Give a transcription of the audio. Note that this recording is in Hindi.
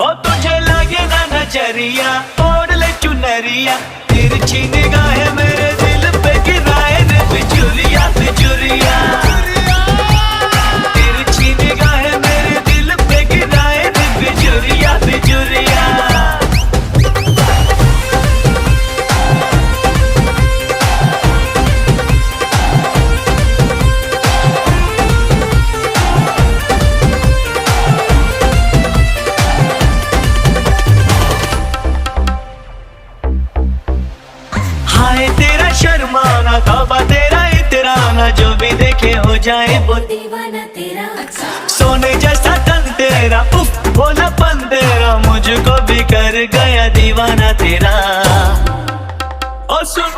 ओ तुझे लगे ना नजरिया, ओढ़ ले चुनरिया, तिरछी निगाहें मेरे दिल पे गिराए रे बिजुरिया बिजुरिया। तिरछी निगाहें मेरे दिल पे गिराए रे बिजुरिया बिजुरिया। हाय तेरा शर्माना, तौबा तेरा इतराना, जो भी देखे हो जाए वो दीवाना तेरा। सोने जैसा तन तेरा, उफ भोलापन तेरा, मुझको भी कर गया दीवाना तेरा। और सुन